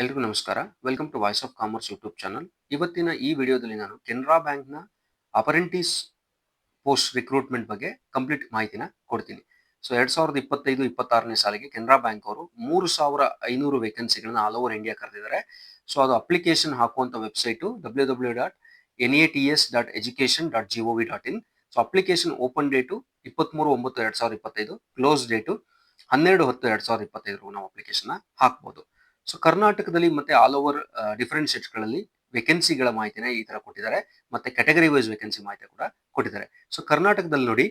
ಎಲ್ರಿಗೂ ನಮಸ್ಕಾರ. Welcome to voice of commerce YouTube channel. ಇವತ್ತಿನ ಈ ವಿಡಿಯೋದಲ್ಲಿ ನಾನು ಕೆನರಾ ಬ್ಯಾಂಕ್‌ನ ಅಪರೆಂಟಿಸ್ ಪೋಸ್ಟ್ ರಿಕ್ರೂಟ್ಮೆಂಟ್ ಬಗ್ಗೆ ಕಂಪ್ಲೀಟ್ ಮಾಹಿತಿನ ಕೊಡ್ತೀನಿ. ಸೊ 2025-26ನೇ ಸಾಲಿಗೆ ಕೆನರಾ ಬ್ಯಾಂಕ್ ಅವರು 3,500 ವೇಕೆನ್ಸಿಗಳನ್ನ ಆಲ್ ಓವರ್ ಇಂಡಿಯಾ ಕರೆದಿದ್ದಾರೆ. ಸೊ ಅದು ಅಪ್ಲಿಕೇಶನ್ ಹಾಕುವಂತ website www.net.education.gov.in. So application open date 23/9/2025, close date 12/10/2025 ನಾವು ಅಪ್ಲಿಕೇಶನ್ ಹಾಕಬಹುದು. ಸೊ ಕರ್ನಾಟಕದಲ್ಲಿ ಮತ್ತೆ ಆಲ್ ಓವರ್ ಡಿಫರೆಂಟ್ ಸ್ಟೇಟ್ಸ್ಗಳಲ್ಲಿ ವೇಕೆನ್ಸಿಗಳ ಮಾಹಿತಿನ ಈ ತರ ಕೊಟ್ಟಿದ್ದಾರೆ, ಮತ್ತೆ ಕ್ಯಾಟಗರಿ ವೈಸ್ ವೇಕೆನ್ಸಿ ಮಾಹಿತಿ ಕೂಡ ಕೊಟ್ಟಿದ್ದಾರೆ. ಸೊ ಕರ್ನಾಟಕದಲ್ಲಿ ನೋಡಿ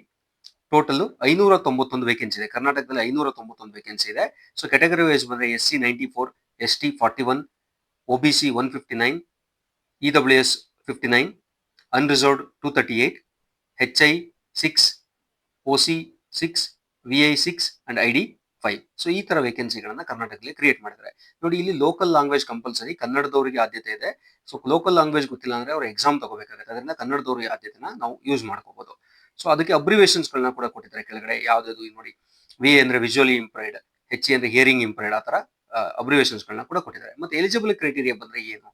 ಟೋಟಲ್ 591 ವೇಕೆನ್ಸಿ ಇದೆ. ಕರ್ನಾಟಕದಲ್ಲಿ 591 ವೇಕೆನ್ಸಿ ಇದೆ. ಸೊ ಕ್ಯಾಟಗರಿ ವೈಸ್ ಬಂದ್ರೆ SC 94, ST 41, OBC 159, EWS 59, unreserved 238, HI 6, OC 6, VI 6 and ID 5. So ಈ ತರ ವೇಕೆನ್ಸಿಗಳನ್ನ ಕರ್ನಾಟಕದಲ್ಲಿ ಕ್ರಿಯೇಟ್ ಮಾಡಿದ್ದಾರೆ. ನೋಡಿ, ಇಲ್ಲಿ ಲೋಕಲ್ ಲ್ಯಾಂಗ್ವೇಜ್ ಕಂಪಲ್ಸರಿ, ಕನ್ನಡದವರಿಗೆ ಆದ್ಯತೆ ಇದೆ. ಸೊ ಲೋಕಲ್ ಲ್ಯಾಂಗ್ವೇಜ್ ಗೊತ್ತಿಲ್ಲ ಅಂದ್ರೆ ಅವ್ರು ಎಕ್ಸಾಮ್ ತಗೋಬೇಕಾಗುತ್ತೆ. ಅದರಿಂದ ಕನ್ನಡದವರಿಗೆ ಆದ್ಯತೆನ ನಾವು ಯೂಸ್ ಮಾಡ್ಕೋಬಹುದು. ಸೊ ಅದಕ್ಕೆ ಅಬ್ರಿವೇಷನ್ಸ್ ಗಳನ್ನ ಕೂಡ ಕೊಟ್ಟಿದ್ದಾರೆ ಕೆಳಗಡೆ. ಯಾವ್ದು ನೋಡಿ, VA ಅಂದ್ರೆ ವಿಜುವಲಿ ಇಂಪೈರ್ಡ್, HE ಅಂದ್ರೆ ಹಿಯರಿಂಗ್ ಇಂಪೈರ್ಡ್, ಆ ತರ ಅಬ್ರಿವೇಷನ್ಸ್ ಗಳನ್ನ ಕೂಡ ಕೊಟ್ಟಿದ್ದಾರೆ. ಮತ್ತೆ ಎಲಿಜಿಬಿಲಿಟಿ ಕ್ರೈಟೀರಿಯಾ ಬಂದ್ರೆ ಏನು?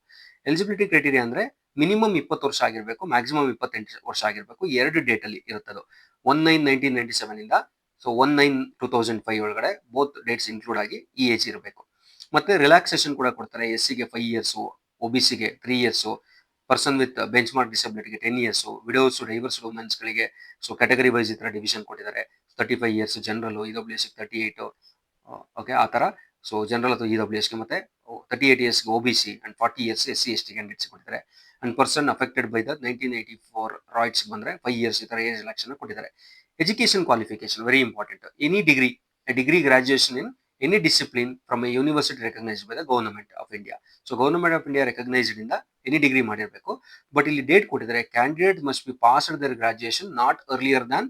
ಎಲಿಜಿಬಿಲಿಟಿ ಕ್ರೈಟೀರಿಯಾ ಅಂದ್ರೆ ಮಿನಿಮಮ್ 20 ವರ್ಷ ಆಗಿರ್ಬೇಕು, ಮ್ಯಾಕ್ಸಿಮಮ್ 28 ವರ್ಷ ಆಗಿರ್ಬೇಕು. ಎರಡು ಡೇಟ್ ಅಲ್ಲಿ ಇರುತ್ತದು. 1/9/1997 ಇಂದ 1/9/2005 ಒಳಗಡೆ ಬೋತ್ ಡೇಟ್ಸ್ ಇನ್ಕ್ಲೂಡ್ ಆಗಿ ಈ ಏಜ್ ಇರಬೇಕು. ಮತ್ತೆ ರಿಲ್ಯಾಕ್ಸೇಷನ್ ಕೂಡ ಕೊಡ್ತಾರೆ. SCಗೆ 5 ಇಯರ್ಸ್, OBCಗೆ 3 years, person with benchmark ಡಿಸಬಿಲಿಟಿಗೆ 10 ಇಯರ್ಸ್, ವಿಡೋಸ್ ಡೈವರ್ಸ್ ವುಮೆನ್ಸ್ ಗಳಿಗೆ ಸೊ ಕ್ಯಾಟಗರಿ ವೈಸ್ ಈ ತರ ಡಿವಿಷನ್ ಕೊಟ್ಟಿದ್ದಾರೆ. 35 ಇಯರ್ಸ್ ಜನರಲ್, EWS 38, ಓಕೆ, ಆ ತರ. ಸೊ ಜನರಲ್ ಅಥವಾ EWSಗೆ ಮತ್ತೆ 38 years OBC and 40 years SC/ST candidates ಕೊಟ್ಟಿದ್ದಾರೆ. And person affected by the 1984 riots ಬಂದ್ರೆ 5 ಇಯರ್ಸ್ ಈ ತರ ಏಜ್ ರಿಲ್ಯಾಕ್ಸೇಷನ್ ಕೊಟ್ಟಿದ್ದಾರೆ. Education qualification very important. Any degree, degree graduation in any discipline from a university recognised by the government of India. So government of India recognised ಇಂದ any degree ಮಾಡಿರಬೇಕು. But ಇಲ್ಲಿ date ಕೊಟ್ಟಿದ್ದಾರೆ, candidate must be passed their graduation not earlier than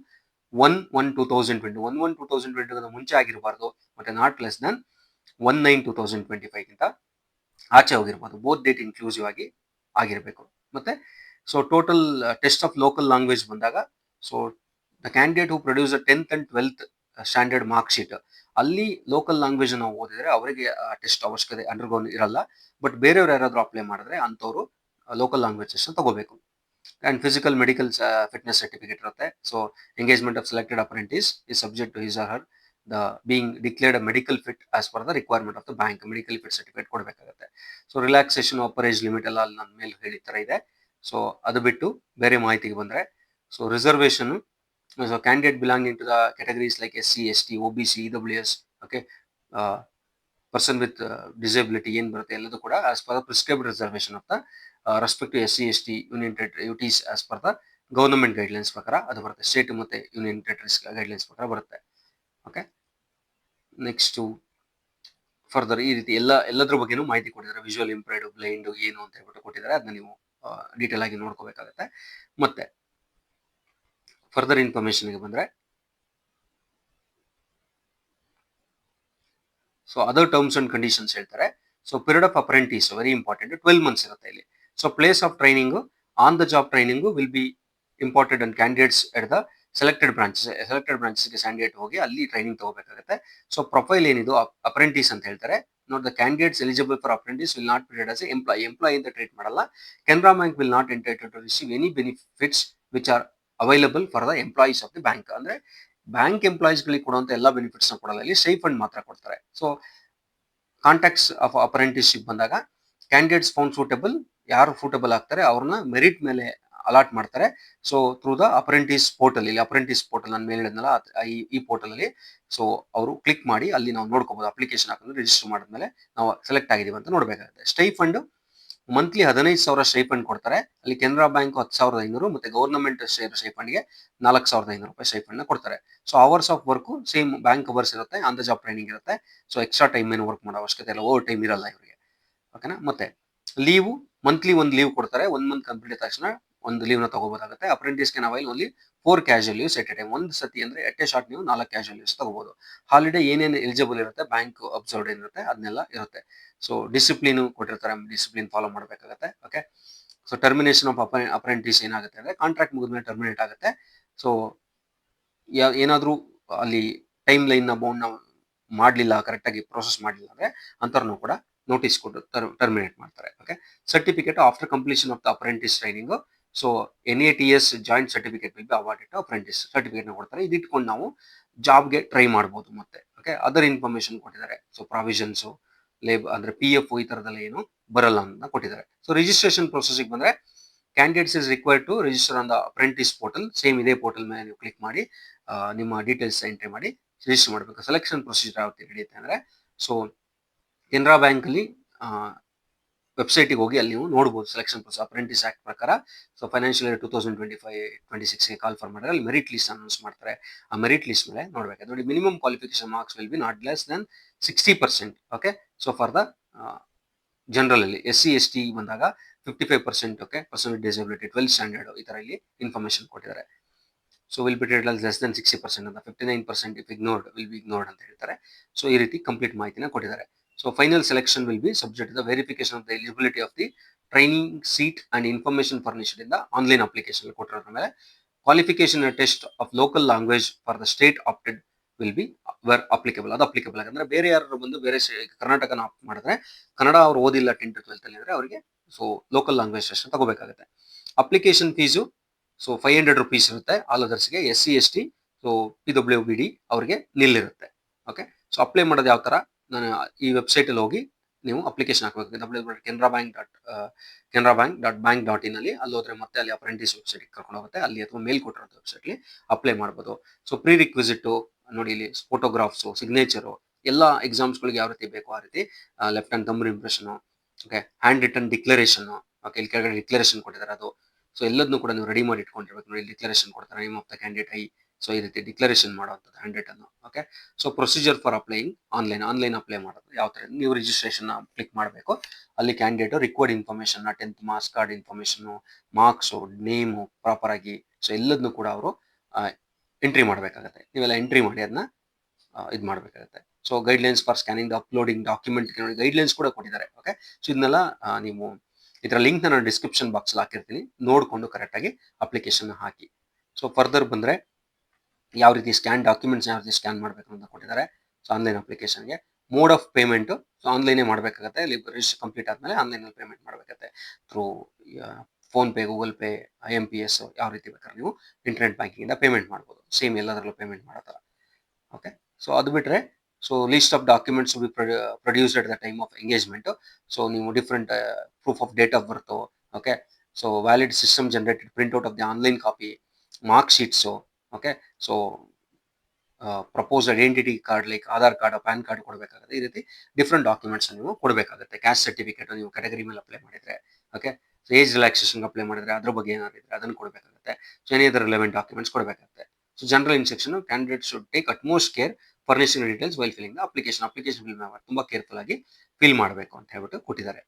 1/1/2020. 1/1/2020 ಮುಂಚೆ ಆಗಿರಬಾರ್ದು. ಮತ್ತೆ not less Dhan 1/9/2025 ಗಿಂತ ಆಚೆ ಹೋಗಿರ್ಬೋದು. Both date inclusive ಆಗಿ ಆಗಿರಬೇಕು. ಮತ್ತೆ so total test of local language ಬಂದಾಗ, so the candidate who produce 10th and 12th standard mark sheet ಅಲ್ಲಿ local language ನಾವು ಓದಿದ್ರೆ ಅವರಿಗೆ ಟೆಸ್ಟ್ ಅವಶ್ಯಕತೆ ಅಂಡರ್ಗೋನ್ ಇರಲ್ಲ. ಬಟ್ ಬೇರೆಯವ್ರು ಯಾರಾದ್ರೂ ಅಪ್ಲೈ ಮಾಡಿದ್ರೆ ಅಂತವರು ಲೋಕಲ್ ಲ್ಯಾಂಗ್ವೇಜ್ ಟೆಸ್ಟ್ ತಗೋಬೇಕು. And physical medical fitness certificate ಇರುತ್ತೆ. So engagement of selected apprentice is subject to his or her the being declared medical fit as per the requirement of the bank. Medical fit certificate ಕೊಡಬೇಕಾಗುತ್ತೆ. So relaxation upper age limit ಎಲ್ಲ ಅಲ್ಲಿ ನನ್ನ ಮೇಲೆ ಹೇಳಿ ತರ ಇದೆ. So ಅದು ಬಿಟ್ಟು ಬೇರೆ ಮಾಹಿತಿಗೆ ಬಂದ್ರೆ, so reservation, so candidate belonging to the categories like SC, ST, OBC, EWS, okay, person with disability ಏನ್ ಬರುತ್ತೆ ಎಲ್ಲದೂ ಕೂಡ as per the prescribed reservation of the respect to SC, ST union territories as per the government guidelines ಪ್ರಕಾರ ಅದು ಬರುತ್ತೆ. State ಮತ್ತೆ union territories guidelines ಪ್ರಕಾರ ಬರುತ್ತೆ. ಓಕೆ, ನೆಕ್ಸ್ಟ್ ಫರ್ದರ್ ಈ ರೀತಿ ಎಲ್ಲದ್ರ ಬಗ್ಗೆನೂ ಮಾಹಿತಿ ಕೊಟ್ಟಿದ್ದಾರೆ. ವಿಜುವಲ್ ಇಂಪೈರ್ಡ್, ಬ್ಲೈಂಡ್ ಏನು ಅಂತ ಹೇಳ್ಬಿಟ್ಟು ಕೊಟ್ಟಿದ್ದಾರೆ. ಅದನ್ನ ನೀವು ಡೀಟೇಲ್ ಆಗಿ ನೋಡ್ಕೋಬೇಕಾಗುತ್ತೆ. ಮತ್ತೆ ಫರ್ದರ್ ಇನ್ಫಾರ್ಮೇಶನ್ಗೆ ಬಂದ್ರೆ, so other terms and conditions ಹೇಳ್ತಾರೆ. So period of apprentice very important, 12 months ಇರುತ್ತೆ ಇಲ್ಲಿ. So place of training, on the job training will be important and candidates at the selected ಬ್ರಾಂಚಸ್ಗೆ ಕ್ಯಾಂಡಿಡೇಟ್ ಹೋಗಿ ಅಲ್ಲಿ ಟ್ರೈನಿಂಗ್ ತಗೋಬೇಕಾಗುತ್ತೆ. So profile ಏನಿದು apprentice ಅಂತ ಹೇಳ್ತಾರೆ. Note the candidates eligible for apprentice will not treated as employee ಅಂತ treat ಮಾಡಲ್ಲ. Canara bank will not entitle to receive any benefits which are available for the employees of the bank. ಅಂದ್ರೆ bank employees ಗಳಿಗೆ ಕೊಡುವಂತ ಎಲ್ಲ benefits ಕೊಡಲ್ಲ, ಇಲ್ಲಿ stipend ಮಾತ್ರ ಕೊಡ್ತಾರೆ. ಸೊ ಕಾಂಟ್ಯಾಕ್ಟ್ಸ್ ಆಫ್ ಅಪ್ರೆಂಟಿಸ್ಶಿಪ್ ಬಂದಾಗ ಕ್ಯಾಂಡಿಡೇಟ್ಸ್ ಫೌಂಡ್ ಸೂಟಬಲ್, ಯಾರು ಸೂಟಬಲ್ ಆಗ್ತಾರೆ ಅವ್ರನ್ನ ಮೆರಿಟ್ ಮೇಲೆ ಅಲಾಟ್ ಮಾಡ್ತಾರೆ. So through the apprentice portal, ಇಲ್ಲಿ ಅಪ್ರೆಂಟಿಸ್ ಪೋರ್ಟಲ್ ನಾನು ಮೇಲೆ ಹೇಳಿದ್ನಲ್ಲ, ಈ ಪೋರ್ಟಲ್ ಅಲ್ಲಿ ಸೊ ಅವರು ಕ್ಲಿಕ್ ಮಾಡಿ ಅಲ್ಲಿ ನಾವು ನೋಡ್ಕೋಬಹುದು. ಅಪ್ಲಿಕೇಶನ್ ಹಾಕಿದ್ರೆ ರಿಜಿಸ್ಟರ್ ಮಾಡಿದ್ಮೇಲೆ ನಾವು ಸೆಲೆಕ್ಟ್ ಆಗಿದೀವಿ ಅಂತ ನೋಡ್ಬೇಕಾಗುತ್ತೆ. ಸ್ಟೈಫಂಡ್ ಮಂತ್ಲಿ 15,000 ಸ್ಟೈಫಂಡ್ ಕೊಡ್ತಾರೆ. ಅಲ್ಲಿ ಕೆನರಾ ಬ್ಯಾಂಕ್ 10,500 ಮತ್ತೆ ಗವರ್ನಮೆಂಟ್ ಸ್ಟೈಫಂಡ್ಗೆ 4,500 ರೂಪಾಯಿ ಸ್ಟೈಫಂಡ್ ಕೊಡ್ತಾರೆ. So hours of work same bank hours ಇರುತ್ತೆ, ಆನ್ ದ ಜಾಬ್ ಟ್ರೈನಿಂಗ್ ಇರುತ್ತೆ. ಸೊ ಎಕ್ಸ್ಟ್ರಾ ಟೈಮ್ ಏನು ವರ್ಕ್ ಮಾಡೋ ಅವಶ್ಯಕತೆ ಇಲ್ಲ, ಓವರ್ ಟೈಮ್ ಇರಲ್ಲ ಇವರಿಗೆ. ಓಕೆನಾ. ಮತ್ತೆ ಲೀವು, ಮಂತ್ಲಿ ಒಂದು ಲೀವ್ ಕೊಡ್ತಾರೆ. 1 ಮಂತ್ ಕಂಪ್ಲೀಟ್ ತಕ್ಷಣ ಒಂದು ಲೀವ್ ನ ತಗೋಬಹುದಾಗುತ್ತೆ. Apprentice can avail only 4 casual leaves at a time. ಒಂದು ಸತಿ ಅಂದ್ರೆ ಎಟ್ ಎ ಶಾರ್ಟ್ ನೀವು 4 ಕ್ಯಾಶುಯಲ್ ಲೀವ್ಸ್ ತಗೋಬಹುದು. ಹಾಲಿಡೇ ಏನೇನು ಎಲಿಜಿಬಲ್ ಇರುತ್ತೆ, ಬ್ಯಾಂಕ್ ಅಬ್ಸರ್ವ್ಡ್ ಏನಿರುತ್ತೆ ಅದನ್ನೆಲ್ಲ ಇರುತ್ತೆ. ಸೊ ಡಿಸಿಪ್ಲಿನ್ ಕೊಟ್ಟಿರ್ತಾರೆ, ಡಿಸಿಪ್ಲಿನ್ ಫಾಲೋ ಮಾಡಬೇಕಾಗುತ್ತೆ. Okay. So termination of apprentice ಏನಾಗುತ್ತೆ ಅಂದ್ರೆ, ಕಾಂಟ್ರಾಕ್ಟ್ ಮುಗಿದ್ಮೇಲೆ ಟರ್ಮಿನೇಟ್ ಆಗುತ್ತೆ. ಸೊ ಏನಾದ್ರೂ ಅಲ್ಲಿ ಟೈಮ್ ಲೈನ್ ನ ಬೌಂಡ್ ನ ಮಾಡಲಿಲ್ಲ, ಕರೆಕ್ಟ್ ಆಗಿ ಪ್ರೋಸೆಸ್ ಮಾಡಲಿಲ್ಲ ಅಂದ್ರೆ ಅಂತವ್ರನ್ನು ಕೂಡ ನೋಟಿಸ್ ಕೊಟ್ಟು ಟರ್ಮಿನೇಟ್ ಮಾಡ್ತಾರೆ. Okay, certificate after completion of the apprentice training. So NATS joint certificate will be awarded to apprentice. Certificate ಕೊಡ್ತಾರೆ, ಇದಿಟ್ಕೊಂಡು ನಾವು ಜಾಬ್ಗೆ ಟ್ರೈ ಮಾಡ್ಬೋದು. ಮತ್ತೆ ಓಕೆ, ಅದರ್ ಇನ್ಫಾರ್ಮೇಶನ್ ಕೊಟ್ಟಿದ್ದಾರೆ. ಸೊ ಪ್ರಾವಿಷನ್ಸ್, ಅಂದ್ರೆ PF ಈ ತರದಲ್ಲ ಏನು ಬರಲ್ಲ ಅಂತ ಕೊಟ್ಟಿದ್ದಾರೆ. ಸೊ ರಿಜಿಸ್ಟ್ರೇಷನ್ ಪ್ರೊಸೆಸ್ಗೆ ಬಂದ್ರೆ candidates is required to register on the apprentice portal. Same ಇದೇ ಪೋರ್ಟಲ್ ಮೇಲೆ ನೀವು ಕ್ಲಿಕ್ ಮಾಡಿ ನಿಮ್ಮ ಡೀಟೇಲ್ಸ್ ಎಂಟ್ರಿ ಮಾಡಿ ರಿಜಿಸ್ಟರ್ ಮಾಡಬೇಕು. ಸೆಲೆಕ್ಷನ್ ಪ್ರೊಸೀಜರ್ ಯಾವ ರೀತಿ ನಡೆಯುತ್ತೆ ಅಂದ್ರೆ, ಸೊ ಕೆನರಾ ಬ್ಯಾಂಕ್ ಅಲ್ಲಿ ವೆಬ್ಸೈಟ್ಗೆ ಹೋಗಿ ಅಲ್ಲಿ ನೀವು ನೋಡಬಹುದು ಸೆಲೆಕ್ಷನ್ ಪ್ರೊಸೆಸ್ ಅಪ್ರೆಂಟಿಸ್ ಆಕ್ಟ್ ಪ್ರಕಾರ. So financial year 2025-26 call for ಮಾಡಿದ್ರೆ ಅಲ್ಲಿ ಮೆರಿಟ್ ಲಿಸ್ಟ್ ಅನೌನ್ಸ್ ಮಾಡ್ತಾರೆ. ಆ ಮೆರಿಟ್ ಲಿಸ್ಟ್ ಮೇಲೆ ನೋಡ್ಬೇಕು. ನೋಡಿ, minimum qualification marks will be not less than 60%. Okay, so for the general ಅಲ್ಲಿ SC ST ಬಂದಾಗ 55%. Okay, person with disability 12th standard ಈ ತರ ಇಲ್ಲಿ ಇನ್ಫಾರ್ಮೇಶನ್ ಕೊಟ್ಟಿದ್ದಾರೆ. So will be treated less than 60% ಅಂತ, 59% if ignored will be ignored ಅಂತ ಹೇಳ್ತಾರೆ. So ಈ ರೀತಿ ಕಂಪ್ಲೀಟ್ ಮಾಹಿತಿನ ಕೊಟ್ಟಿದ್ದಾರೆ. So final selection will be subject to the verification of the eligibility of the training seat and information furnished in the online application ಕೊಟ್ಟಿರೋದ್ರ ಮೇಲೆ qualification test of local language for the state opted will be where applicable. ಅದು applicable ಆಗಂದ್ರೆ ಬೇರೆ ಯಾರು ಬಂದು ಬೇರೆ ಕರ್ನಾಟಕನ apt ಮಾಡಿದ್ರೆ, ಕನ್ನಡ ಅವ್ರು ಓದಿಲ್ಲ 10th to 12th ಅಲ್ಲಿ ಅಂದ್ರೆ ಅವರಿಗೆ ಸೊ ಲೋಕಲ್ ಲ್ಯಾಂಗ್ವೇಜ್ ಟೆಸ್ಟ್ ತಗೋಬೇಕಾಗುತ್ತೆ. ಅಪ್ಲಿಕೇಶನ್ ಫೀಸು ಸೊ 500 rupees ಇರುತ್ತೆ ಆಲ್ ಅದರ್ಸ್ಗೆ. SC ST ಸೊ PWBD ಅವ್ರಿಗೆ ನಿಲ್ ಇರುತ್ತೆ. ಓಕೆ, ಸೊ ಅಪ್ಲೈ ಮಾಡೋದು ಯಾವ ತರ, ನಾನು ಈ ವೆಬ್ಸೈಟ್ ಅಲ್ಲಿ ಹೋಗಿ ನೀವು ಅಪ್ಲಿಕೇಶನ್ ಹಾಕಬೇಕು. www.canarabank.bank.in ಅಲ್ಲಿ ಹೋದ್ರೆ ಮತ್ತೆ ಅಲ್ಲಿ ಅಪ್ರೆಂಟಿಸ್ ವೆಬ್ಸೈಟ್ ಕರ್ಕೊಂಡು ಹೋಗುತ್ತೆ. ಅಲ್ಲಿ ಅಥವಾ ಮೇಲ್ ಕೊಟ್ಟಿರೋ ವೆಬ್ಸೈಟ್ ಅಲ್ಲಿ ಅಪ್ಲೈ ಮಾಡಬಹುದು. ಸೊ ಪ್ರೀ ರಿಕ್ವಿಸಿಟ್ ನೋಡಿ, ಇಲ್ಲಿ ಫೋಟೋಗ್ರಾಫ್ಸ್, ಸಿಗ್ನೇಚರು, ಎಲ್ಲ ಎಕ್ಸಾಮ್ಸ್ಗಳಿಗೆ ಯಾವ ರೀತಿ ಬೇಕು ಆ ರೀತಿ left hand thumb impression, okay, hand written declaration. Okay, ಇಲ್ಲಿ ಕೆಳಗಡೆ ಡಿಕ್ಲರೇಷನ್ ಕೊಟ್ಟಿದ್ದಾರೆ ಅದು. ಸೊ ಎಲ್ಲದನ್ನು ಕೂಡ ನೀವು ರೆಡಿ ಮಾಡಿ ಇಟ್ಕೊಂಡಿರ್ಬೇಕು. ನೋಡಿ, ಡಿಕ್ಲರೇಷನ್ ಕೊಡ್ತಾರೆ, name of the candidate so ಈ ರೀತಿ ಡಿಕ್ಲರೇಷನ್ ಮಾಡುವಂಥದ್ದು 100 ಅನ್ನು. Okay, so procedure for applying online apply ಮಾಡೋದು ಯಾವ ತರ, ನೀವು ರಿಜಿಸ್ಟ್ರೇಷನ್ ಕ್ಲಿಕ್ ಮಾಡಬೇಕು. ಅಲ್ಲಿ candidate required information 10th marks card information, marks, name proper ಆಗಿ ಸೊ ಎಲ್ಲದನ್ನು ಕೂಡ ಅವರು ಎಂಟ್ರಿ ಮಾಡಬೇಕಾಗುತ್ತೆ. ನೀವೆಲ್ಲ ಎಂಟ್ರಿ ಮಾಡಿ ಅದನ್ನ ಇದು ಮಾಡಬೇಕಾಗುತ್ತೆ. So guidelines for scanning uploading document guidelines ಕೂಡ ಕೊಟ್ಟಿದ್ದಾರೆ. ಓಕೆ, ಸೊ ಇದನ್ನೆಲ್ಲ ನೀವು ಇದರ ಲಿಂಕ್ ನಾನು ಡಿಸ್ಕ್ರಿಪ್ಷನ್ ಬಾಕ್ಸ್ ಹಾಕಿರ್ತೀನಿ, ನೋಡಿಕೊಂಡು ಕರೆಕ್ಟಾಗಿ ಅಪ್ಲಿಕೇಶನ್ ಹಾಕಿ. ಸೊ ಫರ್ದರ್ ಬಂದರೆ ಯಾವ ರೀತಿ ಡಾಕ್ಯುಮೆಂಟ್ಸ್ ಯಾವ ರೀತಿ ಸ್ಕ್ಯಾನ್ ಮಾಡಬೇಕು ಅಂತ ಕೊಟ್ಟಿದ್ದಾರೆ. ಸೊ ಆನ್ಲೈನ್ ಅಪ್ಲಿಕೇಶನ್ಗೆ ಮೋಡ್ ಆಫ್ ಪೇಮೆಂಟ್ ಸೊ ಆನ್ಲೈನೇ ಮಾಡಬೇಕಾಗುತ್ತೆ. ಇಲ್ಲಿ ರಿಜಿಸ್ಟರ್ ಕಂಪ್ಲೀಟ್ ಆದಮೇಲೆ ಆನ್ಲೈನಲ್ಲಿ ಪೇಮೆಂಟ್ ಮಾಡಬೇಕಾಗುತ್ತೆ. Through PhonePe, Google Pay, IMPS ಯಾವ ರೀತಿ ಬೇಕಾದ್ರೆ ನೀವು ಇಂಟರ್ನೆಟ್ ಬ್ಯಾಂಕಿಂಗಿಂದ ಪೇಮೆಂಟ್ ಮಾಡ್ಬೋದು. ಸೇಮ್ ಎಲ್ಲದರಲ್ಲೂ ಪೇಮೆಂಟ್ ಮಾಡೋ ಥರ. ಓಕೆ, ಸೊ ಅದು ಬಿಟ್ಟರೆ so list of documents be produced at the time of engagement. So ನೀವು different proof of date of birth, okay, so valid system generated printout of the online copy, mark sheets, okay, so propose identity card like Aadhaar card, PAN card ಕೊಡಬೇಕಾಗುತ್ತೆ. ಈ ರೀತಿ different documents ನೀವು ಕೊಡಬೇಕಾಗುತ್ತೆ. Caste certificate ನೀವು category ಮೇಲೆ apply ಮಾಡಿದ್ರೆ, okay, so age relaxation apply ಮಾಡಿದ್ರೆ ಅದ್ರ ಬಗ್ಗೆ ಏನಾದ್ರು ಇದ್ರೆ ಅದನ್ನು ಕೊಡಬೇಕಾಗುತ್ತೆ. So any other relevant documents ಕೊಡಬೇಕಾಗುತ್ತೆ. So general instruction candidate should take utmost care furnishing details while filling the application fill ಮಾಡಿ ತುಂಬಾ ಕೇರ್ಫುಲ್ ಆಗಿ ಫಿಲ್ ಮಾಡಬೇಕು ಅಂತ ಹೇಳ್ಬಿಟ್ಟು ಕೊಟ್ಟಿದ್ದಾರೆ.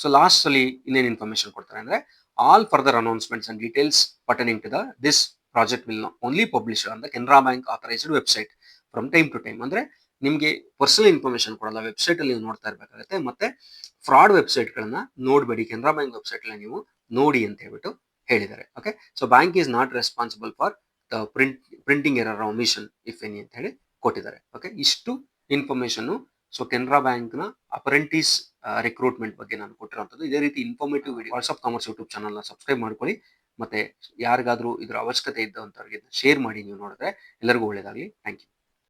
ಸೊ ಲಾಸ್ಟ್ ಅಲ್ಲಿ ಇನ್ನೇನು ಇನ್ಫಾರ್ಮೇಶನ್ ಕೊಡ್ತಾರೆ ಅಂದ್ರೆ, all further announcements and details pertaining to the this project will only publish on the Canara bank authorised website from time to time. ಅಂದ್ರೆ ನಿಮಗೆ ಪರ್ಸನಲ್ ಇನ್ಫಾರ್ಮೇಶನ್ ಕೊಡಲ್ಲ, ವೆಬ್ಸೈಟ್ ಅಲ್ಲಿ ನೀವು ನೋಡ್ತಾ ಇರಬೇಕಾಗುತ್ತೆ. ಮತ್ತೆ ಫ್ರಾಡ್ ವೆಬ್ಸೈಟ್ ಗಳನ್ನ ನೋಡಬೇಡಿ, ಕೆನರಾ ಬ್ಯಾಂಕ್ ವೆಬ್ಸೈಟ್ ಅಲ್ಲಿ ನೀವು ನೋಡಿ ಅಂತ ಹೇಳ್ಬಿಟ್ಟು ಹೇಳಿದ್ದಾರೆ. Okay, so bank is not responsible for the printing error omission if any ಅಂತ ಹೇಳಿ ಕೊಟ್ಟಿದ್ದಾರೆ. ಓಕೆ, ಇಷ್ಟು ಇನ್ಫಾರ್ಮೇಶನ್ ಸೊ ಕೆನರಾ ಬ್ಯಾಂಕ್ ನ ಅಪ್ರೆಂಟಿಸ್ ರಿಕ್ರೂಟ್ಮೆಂಟ್ ಬಗ್ಗೆ ನಾನು ಕೊಟ್ಟಿರುವಂತದ್ದು. ಇದೇ ರೀತಿ informative video WhatsApp commerce YouTube channel ನ ಸಬ್ಸ್ಕ್ರೈಬ್ ಮಾಡ್ಕೊಳ್ಳಿ. ಮತ್ತೆ ಯಾರಿಗಾದ್ರೂ ಇದ್ರ ಅವಶ್ಯಕತೆ ಇದ್ದಂಥವ್ರಿಗೆ ಶೇರ್ ಮಾಡಿ. ನೀವು ನೋಡಿದ್ರೆ ಎಲ್ಲರಿಗೂ ಒಳ್ಳೇದಾಗಲಿ. Thank you.